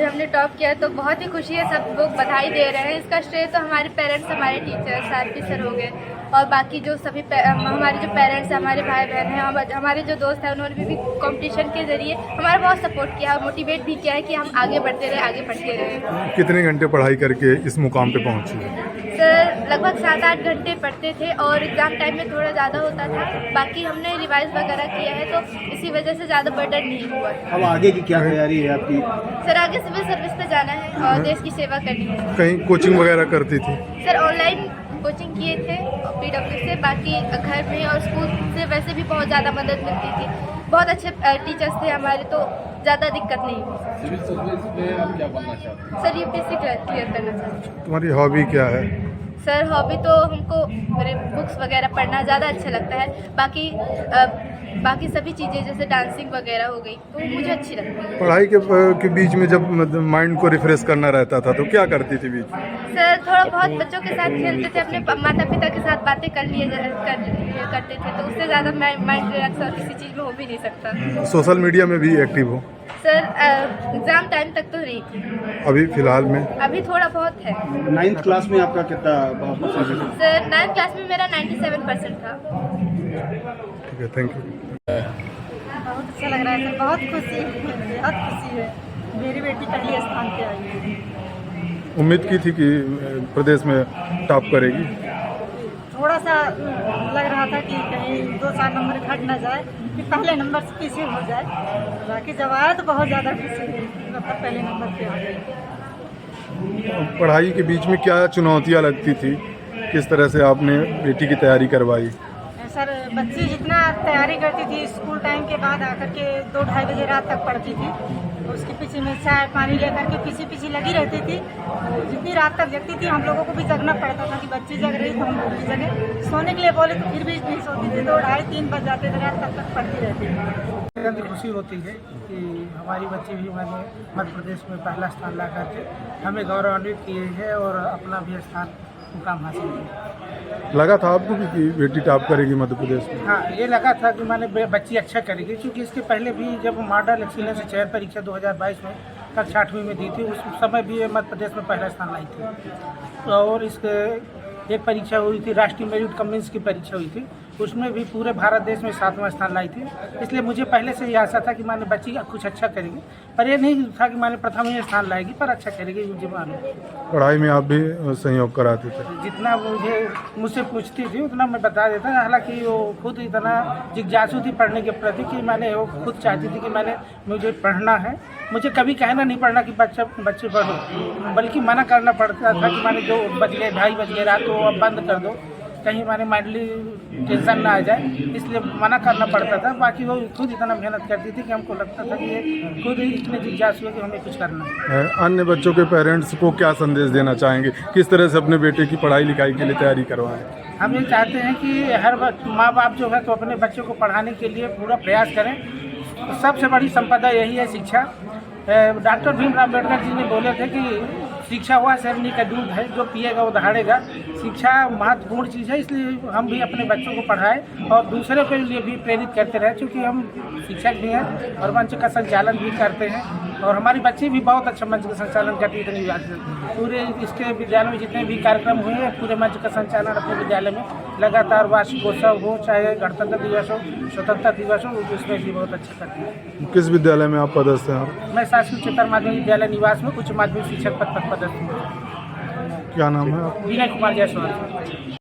अभी हमने टॉप किया तो बहुत ही खुशी है, सब लोग बधाई दे रहे हैं। इसका श्रेय तो हमारे पेरेंट्स, हमारे टीचर सारपी सर हो गए और बाकी जो सभी हमारे जो पेरेंट्स हैं, हमारे भाई बहन हैं, हमारे जो दोस्त हैं, उन्होंने भी कंपटीशन के ज़रिए हमारा बहुत सपोर्ट किया और मोटिवेट भी किया है कि हम आगे बढ़ते रहे, आगे बढ़ते रहे। कितने घंटे पढ़ाई करके इस मुकाम पे पहुंची? सर लगभग 7-8 घंटे पढ़ते थे और एग्ज़ाम टाइम में थोड़ा ज़्यादा होता था। बाकी हमने रिवाइज वगैरह किया है तो इसी वजह से ज़्यादा बर्डन नहीं हुआ। अब आगे की क्या तैयारी है आपकी? सर आगे सिविल सर्विस पे जाना है और देश की सेवा करनी है। कहीं कोचिंग वगैरह करती थी? सर ऑनलाइन कोचिंग किए थे PW से, बाकी घर में और स्कूल से वैसे भी बहुत ज़्यादा मदद मिलती थी। बहुत अच्छे टीचर्स थे हमारे, तो ज़्यादा दिक्कत नहीं हुई। सिविल सर्विस में आप क्या बनना चाहते हैं? सर UPSC क्लियर करना चाहती हूँ। तुम्हारी हॉबी क्या है? सर हॉबी तो हमको मेरे बुक्स वगैरह पढ़ना ज़्यादा अच्छा लगता है। बाकी सभी चीज़ें जैसे डांसिंग वगैरह हो गई तो मुझे अच्छी लगती है। पढ़ाई के बीच में जब माइंड को रिफ्रेश करना रहता था तो क्या करती थी बीच में? सर थोड़ा बहुत बच्चों के साथ खेलते थे, अपने माता पिता के साथ बातें करते थे, तो उससे ज़्यादा माइंड रिलैक्स और किसी चीज़ में हो भी नहीं सकता। सोशल मीडिया में भी एक्टिव हो? सर एग्ज़ाम टाइम तक तो नहीं थी, अभी फिलहाल में? अभी थोड़ा बहुत है। 9th क्लास में आपका कितना परसेंटेज? सर 9th क्लास में मेरा 97% था। ठीक है, थैंक यू। बहुत अच्छा लग रहा है सर, बहुत खुशी है। मेरी बेटी पहले स्थान पे आई है। उम्मीद की थी कि प्रदेश में टॉप करेगी? थोड़ा सा लग रहा था कि कहीं 2-4 नंबर घट ना जाए, कि पहले नंबर से पीछे हो जाए। बाकी जब आया तो बहुत ज़्यादा खुशी हुई, मतलब पहले नंबर पे आ गई। पढ़ाई के बीच में क्या चुनौतियाँ लगती थी? किस तरह से आपने बेटी की तैयारी करवाई? सर बच्ची जितना तैयारी करती थी, स्कूल टाइम के बाद आकर के 2-2:30 बजे रात तक पढ़ती थी। उसके पीछे में चाय पानी लेकर के पीछे लगी रहती थी। जितनी रात तक जगती थी, हम लोगों को भी जगना पड़ता था कि बच्ची जग रही तो हम लोग भी जगे। सोने के लिए बोले तो फिर भी नहीं सोती थी, 2-2:30-3 बज जाते थे, रात तक पढ़ती रहती थी। अत्यंत खुशी होती है कि हमारी बच्ची भी मैंने मध्य प्रदेश में पहला स्थान ला करके हमें गौरवान्वित किए है और अपना भी स्थान मुकाम हासिल किया। लगा था आपको भी कि बेटी टॉप करेगी मध्य प्रदेश में? हाँ, ये लगा था कि मैंने बच्ची अच्छा करेगी, क्योंकि इसके पहले भी जब मॉडल एक्सीलेंस चयन परीक्षा 2022 में कक्षा 8वीं में दी थी, उस समय भी ये मध्य प्रदेश में पहला स्थान लाई थी। और इसके एक परीक्षा हुई थी, राष्ट्रीय मेरिट कमीन्स की परीक्षा हुई थी, उसमें भी पूरे भारत देश में 7वां स्थान लाई थी। इसलिए मुझे पहले से ही आशा था कि मैंने बच्ची कुछ अच्छा करेगी, पर ये नहीं था कि मैंने प्रथम ही स्थान लाएगी, पर अच्छा करेगी मुझे मालूम। पढ़ाई में आप भी सहयोग कराते थे? जितना मुझसे पूछती थी उतना मैं बता देता। हालांकि वो खुद इतना जिज्ञासु थी पढ़ने के प्रति कि वो खुद चाहती थी कि मुझे पढ़ना है। मुझे कभी कहना नहीं पड़ना कि बच्चे पढ़ो, बल्कि मना करना पड़ता था कि जो बज गए 2:30 बज गए रात को अब बंद कर दो, कहीं माइंडली टेंशन ना आ जाए, इसलिए मना करना पड़ता था। बाकी वो खुद इतना मेहनत करती थी कि हमको लगता था कि ये खुद ही इतने जिज्ञासु है कि हमें कुछ करना है। अन्य बच्चों के पेरेंट्स को क्या संदेश देना चाहेंगे? किस तरह से अपने बेटे की पढ़ाई लिखाई के लिए तैयारी करवाएं? हम ये चाहते हैं कि हर माँ बाप जो है तो अपने बच्चों को पढ़ाने के लिए पूरा प्रयास करें। सबसे बड़ी संपदा यही है शिक्षा। डॉक्टर भीमराव अम्बेडकर जी ने बोले थे कि शिक्षा वह शरणी का दूध है, जो पिएगा वो दहाड़ेगा। शिक्षा महत्वपूर्ण चीज़ है, इसलिए हम भी अपने बच्चों को पढ़ाएं और दूसरे के लिए भी प्रेरित करते रहें, क्योंकि हम शिक्षक भी हैं और मंच का संचालन भी करते हैं। और हमारी बच्ची भी बहुत अच्छा मंच का संचालन करती है। पूरे इसके विद्यालय में जितने भी कार्यक्रम हुए हैं, पूरे मंच का संचालन अपने विद्यालय में लगातार, वार्षिकोत्सव हो, चाहे गणतंत्र दिवस हो, स्वतंत्रता दिवस हो, उसमें भी बहुत अच्छा करती है। किस विद्यालय में आप पदस्थ हैं? मैं शासकीय उच्चतर माध्यमिक विद्यालय निवास में उच्च माध्यमिक शिक्षक पद पर पदस्थ हूँ। क्या नाम है आपका? विनय कुमार जायसवाल।